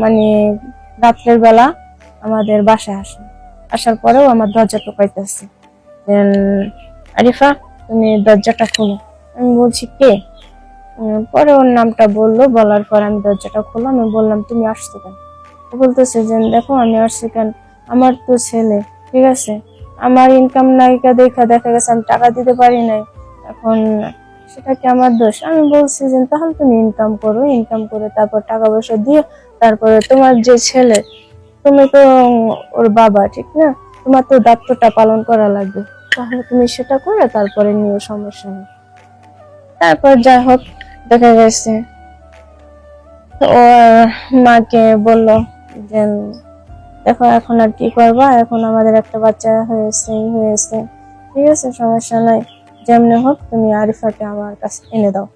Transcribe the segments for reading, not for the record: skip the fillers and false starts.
মানে রাত্রের বেলা আমাদের বাসায় আসার পরেও আমার দরজা টোকাইতেছে, আরিফা তুমি দরজাটা খোলো। আমি বলছি কে? পরে ওর নামটা বললো, বলার পর আমি দরজাটা খুললাম। আমি বললাম তুমি আসছো কেন? ও বলতেছে যে দেখো আমি আসছি কেন, আমার তো ছেলে, ঠিক আছে, আমার ইনকাম নাইকা দেখা গেছে আমি টাকা দিতে পারি নাই, এখন সেটা কি আমার দোষ? আমি বলছি যে তাহলে তুমি ইনকাম করো, ইনকাম করে তারপর টাকা পয়সা দিয়ে তারপরে তোমার যে ছেলে, তুমি তো ওর বাবা, ঠিক না? তোমার তো দায়িত্বটা পালন করা লাগবে, তাহলে তুমি সেটা করে তারপরে নিও, সমস্যা নেই। তারপর যাই হোক দেখা গেছে ওর মাকে বলল যে দেখো এখন আর কি করবা, এখন আমাদের একটা বাচ্চা হয়েছে, ঠিক আছে, সমস্যা নাই, যেমনি হোক তুমি আরিফাকে আমার কাছে এনে দাও।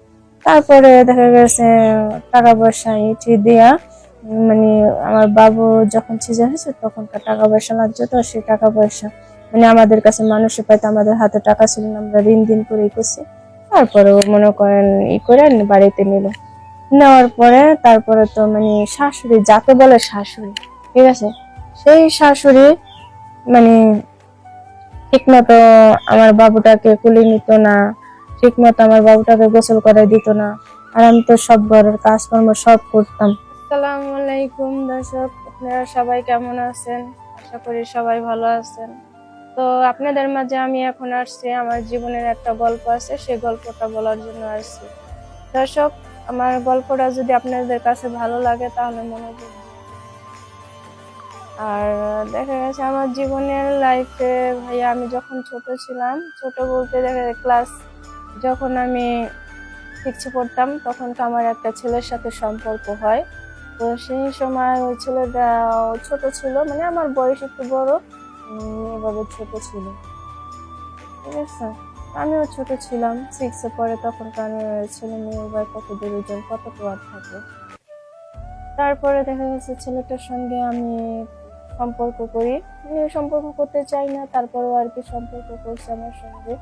তারপরে দেখা গেছে টাকা পয়সা ইটি দিয়া, মানে আমার বাবু যখন সিজার হয়েছে তখনকার টাকা পয়সা লাগছে, তো সেই টাকা পয়সা মানে আমাদের কাছে মানুষে পাইতো, আমাদের হাতে টাকা ছিল না, আমরা ঋণ দিন করে করছি। তারপরে মনে করেন করে বাড়িতে নিল, নেওয়ার পরে তারপরে তো মানে শাশুড়ি, যাকে বলে শাশুড়ি, ঠিক আছে, সেই শাশুড়ি মানে ঠিক মতো আমার বাবুটাকে কুলে নিত না, ঠিক মতো আমার বাবুটাকে গোসল করে দিত না, আর আমি তো সব ঘরের কাজকর্ম সব করতাম। আসসালামু আলাইকুম দর্শক, আপনারা সবাই কেমন আছেন? আশা করি সবাই ভালো আছেন। তো আপনাদের মাঝে আমি এখন আসছি, আমার জীবনের একটা গল্প আছে, সেই গল্পটা বলার জন্য আসছি। দর্শক, আমার গল্পটা যদি আপনাদের কাছে ভালো লাগে তাহলে মনোযোগ দিন। আর দেখা গেছে আমার জীবনের লাইফে ভাইয়া, আমি যখন ছোট ছিলাম, ছোট বলতে দেখা যায় ক্লাস, যখন আমি 6 পড়তাম তখন তো আমার একটা ছেলের সাথে সম্পর্ক হয়। তো সেই সময় ওই ছেলেটা ছোট ছিল, মানে আমার বয়স একটু বড়, এভাবে ছোট ছিল, ঠিক আছে। আমিও ছোট ছিলাম, 6-এ পড়ে, তখনকার ছেলে মেয়ে বা কত দূরজন কত আর থাকে। তারপরে দেখা গেছে ছেলেটার সঙ্গে আমি সম্পর্ক করি, সম্পর্ক করতে চাই না, তারপরেও আর কি সম্পর্ক করছে আমার সঙ্গে,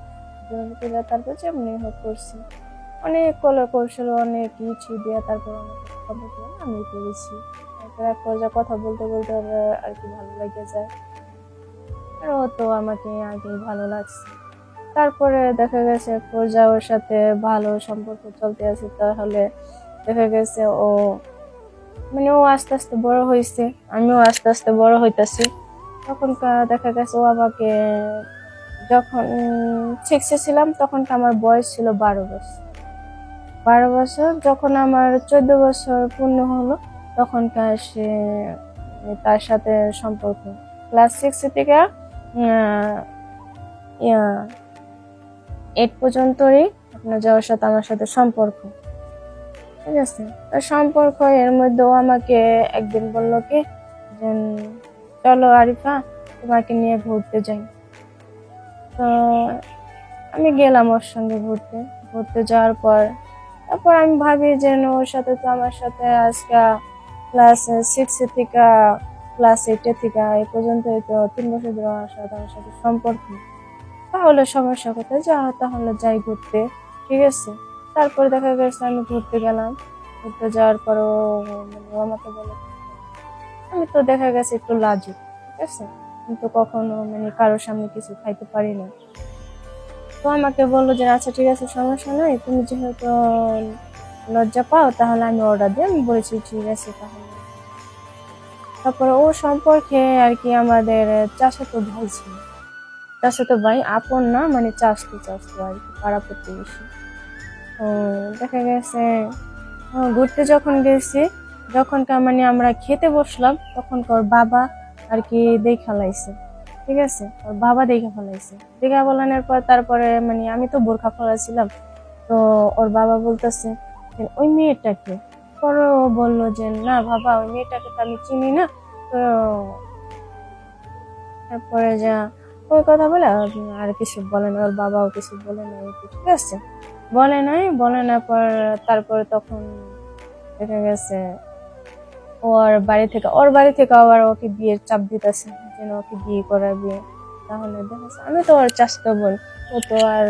তারপর যেমনি হোক করছি, অনেক কলা কৌশল, অনেক ইচ্ছি দিয়ে তারপর আমাকে সম্পর্ক আমি করেছি। তারপর এক পর্যায়ে কথা বলতে বলতে আর কি ভালো লেগে যায়, আর ও তো আমাকে আগে ভালো লাগছে। তারপরে দেখা গেছে এক পর্যায়ে ওর সাথে ভালো সম্পর্ক চলতে আছে, তাহলে দেখা গেছে ও মানে ও আস্তে আস্তে বড় হয়েছে, আমিও আস্তে আস্তে বড় হইতাছি। তখন দেখা গেছে ও আমাকে, যখন 6-এ ছিলাম তখন আমার বয়স ছিল 12 বছর। 12 বছর যখন আমার 14 বছর পূর্ণ হলো, তখনকার সে তার সাথে সম্পর্ক ক্লাস 6 থেকে 8 পর্যন্তই আপনার যাওয়ার সাথে আমার সাথে সম্পর্ক, ঠিক আছে। সম্পর্ক এর মধ্যেও আমাকে একদিন বললো কি যে চলো আরিফা, তোমাকে নিয়ে ঘুরতে যাই। তো আমি গেলাম ওর সঙ্গে ঘুরতে। ঘুরতে যাওয়ার পর তারপর আমি ভাবি যে ওর সাথে তো আমার সাথে আজকে ক্লাস 6 থেকে ক্লাস 8 থেকে এই পর্যন্ত তো 3 বছর ধরে আমার সাথে সম্পর্ক, তাহলে সমস্যা কোথায়, তাহলে যাই ঘুরতে, ঠিক আছে। তারপরে দেখা গেছে আমি ঘুরতে গেলাম, ঘুরতে যাওয়ার পরও মানে ও আমাকে বলে, আমি তো দেখা গেছে একটু লাজুক, ঠিক আছে, কিন্তু কখনো মানে কারোর সামনে কিছু খাইতে পারি না। তো আমাকে বললো যে আচ্ছা ঠিক আছে, সমস্যা নাই, তুমি যেহেতু লজ্জা পাও তাহলে আমি অর্ডার দিই। আমি বলেছি ঠিক আছে তাহলে। তারপরে ও সম্পর্কে আর কি আমাদের চাচাতো ভাই ছিল, চাচাতো ভাই, আপন না, মানে চাচতো আর কি, পাড়া প্রতিবেশী। তো দেখা গেছে ঘুরতে যখন গেছি, যখনকার মানে আমরা খেতে বসলাম তখনকার বাবা আর কি দেখা লাইছে, ঠিক আছে, ওর বাবা দেখা ফেলাইছে। দেখা ফেলানোর পর তারপরে মানে আমি তো বোরখা পরা ছিলাম, তো ওর বাবা বলতেছে ওই মেয়েটাকে, পরে ও বললো যে না বাবা, ওই মেয়েটাকে তো আমি চিনি না। তো তারপরে যা ওই কথা বলে আর কিছু বলে না, ওর বাবাও কিছু বলে না, ঠিক আছে, বলে না পর তারপরে তখন দেখা গেছে ওর বাড়ি থেকে আবার ওকে বিয়ের চাপ দিতেছে, যেন ওকে বিয়ে করাবে। তাহলে দেখা যাচ্ছে আমি তো আর চাষতো বোন, ও তো আর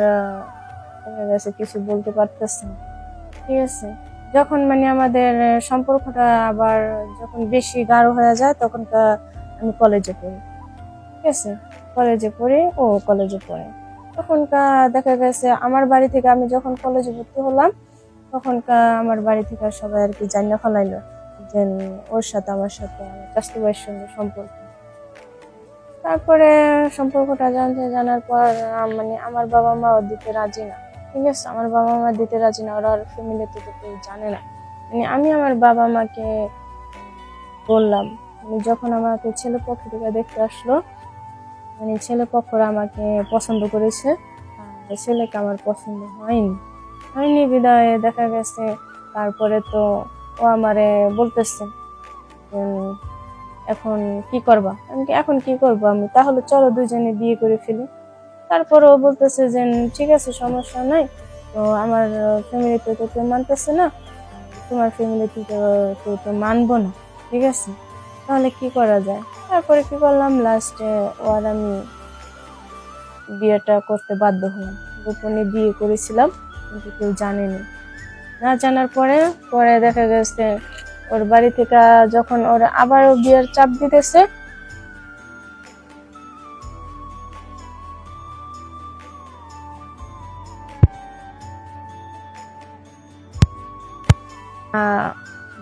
দেখা গেছে কিছু বলতে পারতেছে না, ঠিক আছে। যখন মানে আমাদের সম্পর্কটা আবার যখন বেশি গাঢ় হয়ে যায় তখন আমি কলেজে পড়ি, ঠিক আছে, কলেজে পড়ি, ও কলেজে পড়ে। তখনকার দেখা গেছে আমার বাড়ি থেকে, আমি যখন কলেজে ভর্তি হলাম তখনকার আমার বাড়ি থেকে সবাই আর কি জানিয়ে ফেলাইলো যে ওর সাথে আমার সাথে আমার চাচাতো ভাইয়ের সঙ্গে সম্পর্ক। তারপরে সম্পর্কটা জানার পর মানে আমার বাবা মা দিতে রাজি না, ঠিক আছে, আমার বাবা মা দিতে রাজি না, ওরা ফ্যামিলিতে তো কেউ জানে না। মানে আমি আমার বাবা মাকে বললাম, মানে যখন আমাকে ছেলে পক্ষ থেকে দেখতে আসলো, মানে ছেলে পক্ষরা আমাকে পছন্দ করেছে, আর ছেলেকে আমার পছন্দ হয়নি বিদায় দেখা গেছে। তারপরে তো ও আমারে বলতেছে এখন কি করবা, আমি এখন কি করবো, আমি তাহলে চলো দুজনে বিয়ে করে ফেলি। তারপর ও বলতেছে যে ঠিক আছে সমস্যা নাই, তো আমার ফ্যামিলিতে তো কেউ মানতেছে না, তোমার ফ্যামিলিতে কেউ তো মানবো না, ঠিক আছে, তাহলে কি করা যায়। তারপরে কি করলাম, লাস্টে ও আর আমি বিয়েটা করতে বাধ্য হলাম। গোপনে বিয়ে করেছিলাম, কিন্তু কেউ জানেনি। না জানার পরে পরে দেখা গেছে ওর বাড়ি থেকে যখন ওর আবারও বিয়ের চাপ দিতেছে,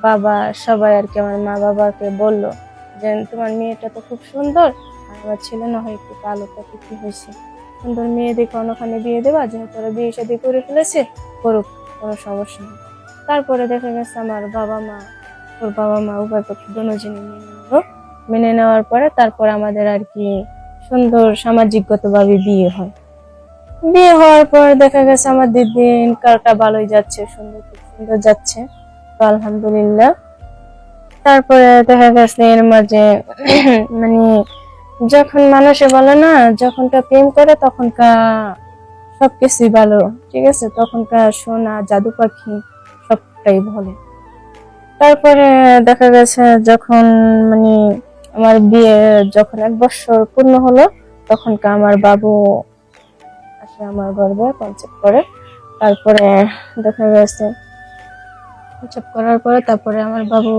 বাবা সবাই আর কি আমার মা বাবাকে বললো যে তোমার মেয়েটা তো খুব সুন্দর, আর আমার ছেলে না হয় একটু কালো, তাতে কি হয়েছে, সুন্দর মেয়ে দেখে অন্যখানে বিয়ে দেবা, যেহেতু ওরা বিয়ে শাদী করে ফেলেছে, করুক, কোনো সমস্যা নেই। তারপরে দেখা গেছে আমার ওর বাবা মা উভয় পক্ষ দুজনে মেনে নিল। মেনে নেওয়ার পরে তারপরে আমাদের আর কি সুন্দর সামাজিকগত ভাবে বিয়ে হয়। বিয়ে হওয়ার পর দেখা গেছে আমাদের দিনকালটা ভালোই যাচ্ছে, খুব সুন্দর যাচ্ছে, তো আলহামদুলিল্লাহ। তারপরে দেখা গেছে এর মাঝে মানে যখন মানুষে বলে না, যখনকার প্রেম করে তখনকার সবকিছুই ভালো, ঠিক আছে, তখনকার সোনা জাদু পাখি সবটাই বলে। তারপরে দেখা গেছে যখন মানে আমার বিয়ে যখন 1 বছর পূর্ণ হলো, তখনকার আমার বাবু আসে আমার গর্ভে, কনসেপ্ট করে। তারপরে দেখা গেছে কনসেপ্ট করার পরে তারপরে আমার বাবু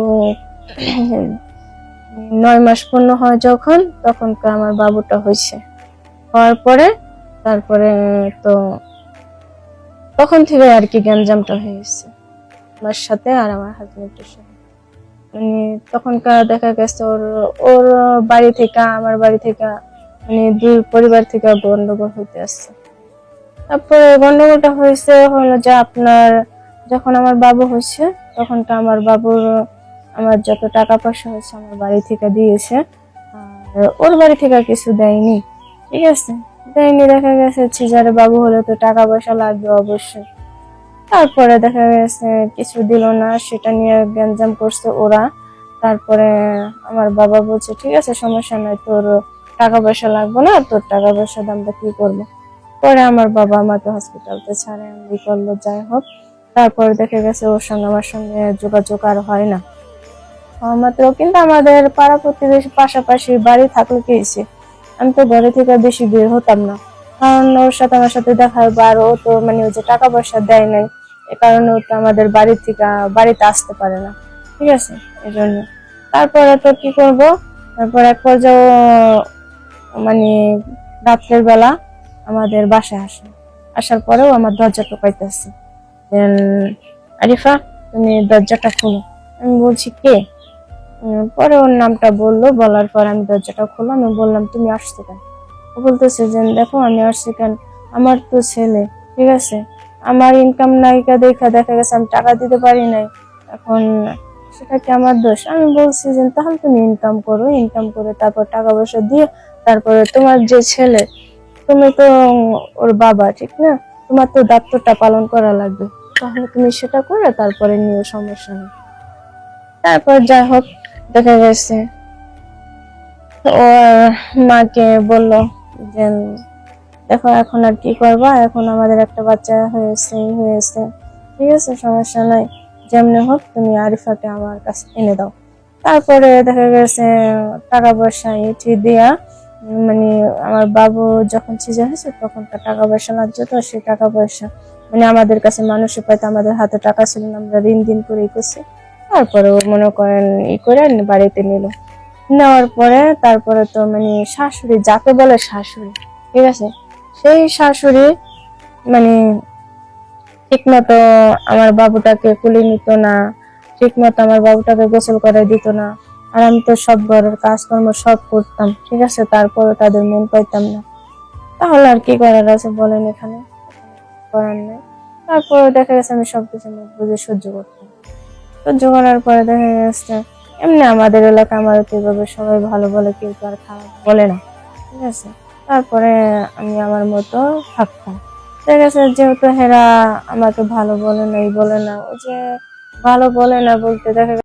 9 মাস পূর্ণ হয় যখন, তখনকার আমার বাবুটা হওয়ার পরে তারপরে তো তখন থেকে আর কি গ্যাঞ্জামটা হয়েছে আমার সাথে আর আমার হাজবেন্ডের সাথে। মানে তখনকার দেখা গেছে ওর ওর বাড়ি থেকে আমার বাড়ি থেকে মানে দুই পরিবার থেকে গন্ডগোল হইতে আসছে। তারপরে গন্ডগোলটা হলো যে আপনার যখন আমার বাবু হয়েছে তখনকার আমার বাবুর আমার যত টাকা পয়সা হয়েছে আমার বাড়ি থেকে দিয়েছে, আর ওর বাড়ি থেকে কিছু দেয়নি, ঠিক আছে, দেয়নি। দেখা গেছে সিজারে বাবু হলে তো টাকা পয়সা লাগবে অবশ্যই। তারপরে দেখা গেছে কিছু দিল না, সেটা নিয়ে গ্যাঞ্জাম করছে ওরা। তারপরে আমার বাবা বলছে ঠিক আছে সমস্যা নাই, তোর টাকা পয়সা লাগবে না, তোর টাকা পয়সা দামটা কি করবো। পরে আমার বাবা আমাকে হসপিটালতে ছাড়ে আমি করলো, যাই হোক। তারপরে দেখা গেছে ওর সঙ্গে আমার সঙ্গে যোগাযোগ আর হয় না মাত্র, কিন্তু আমাদের পাড়া প্রতিবেশী পাশাপাশি বাড়ি থাকলে কি হয়েছে, আমি তো ঘরে থেকে বেশি বের হতাম না, কারণ ওর সাথে আমার সাথে দেখা হয়, আর ও তো মানে ওই যে টাকা পয়সা দেয় নাই, এ কারণে ও তো আমাদের বাড়িতে আসতে পারে না, ঠিক আছে, এই জন্য। তারপরে তো কি করব, তারপর এক পর্যায়ে মানে রাত্রের বেলা আমাদের বাসায় আসার পরেও আমার দরজা টোকাইতেছে, আরিফা তুমি দরজাটা খোলো। আমি বলছি কে, পরে ওর নামটা বলার পর আমি দরজাটা খুললাম। আমি বললাম তুমি আসছো কেন? ও বলতেছে যে দেখো আমি আসছি কেন, আমার তো ছেলে, ঠিক আছে, আমার ইনকাম নায়িকা দেখা গেছে আমি টাকা দিতে পারি নাই, এখন সেটা কি আমার দোষ? আমি বলছি যে তাহলে তুমি ইনকাম করে তারপর টাকা পয়সা দিয়ে তারপরে তোমার যে ছেলে, তুমি তো ওর বাবা, ঠিক না, তোমার তো দায়িত্বটা পালন করা লাগবে, তাহলে তুমি সেটা করে তারপরে নিয়ে সমস্যা নেই। তারপর যাই হোক দেখা গেছে ওর মাকে বলল যে দেখো এখন আর কি করবা, এখন আমাদের একটা বাচ্চা হয়েছে, ঠিক আছে, সমস্যা নাই, যেমনি হোক তুমি আরিফাকে আমার কাছে এনে দাও। তারপরে দেখা গেছে টাকা পয়সা এটি দিয়া মানে আমার বাবু যখন সিজার হয়েছে তখন টাকা পয়সা লাগছে, তো সেই টাকা পয়সা মানে আমাদের কাছে মানুষে পাইতো, আমাদের হাতে টাকা ছিল না, আমরা ঋণ দিন করেই করছি। তারপরে ও মনে করেন ই করে বাড়িতে নিল, নেওয়ার পরে তারপরে তো মানে শাশুড়ি, যাকে বলে শাশুড়ি, ঠিক আছে, সেই শাশুড়ি মানে ঠিক মতো আমার বাবুটাকে কুলে নিত না, ঠিক মতো আমার বাবুটাকে গোসল করে দিত না। আর আমি তো সব ঘরের কাজকর্ম সব করতাম, ঠিক আছে, তারপরে তাদের মন পাইতাম না। তাহলে আর কি করার আছে বলেন, এখানে করার নেই। তারপরে দেখা গেছে আমি সবকিছু মুখ বুঝে সহ্য করতাম। সহ্য করার পরে দেখা গেছে এমনি আমাদের এলাকা আমার তো এভাবে সবাই ভালো বলে, কেউ তো আর খারাপ বলে না, ঠিক আছে। তারপরে আমি আমার মতো থাকতাম। দেখা গেছে যেহেতু হেরা আমাকে ভালো বলে না, এই বলে না, ওই যে ভালো বলে না বলতে দেখা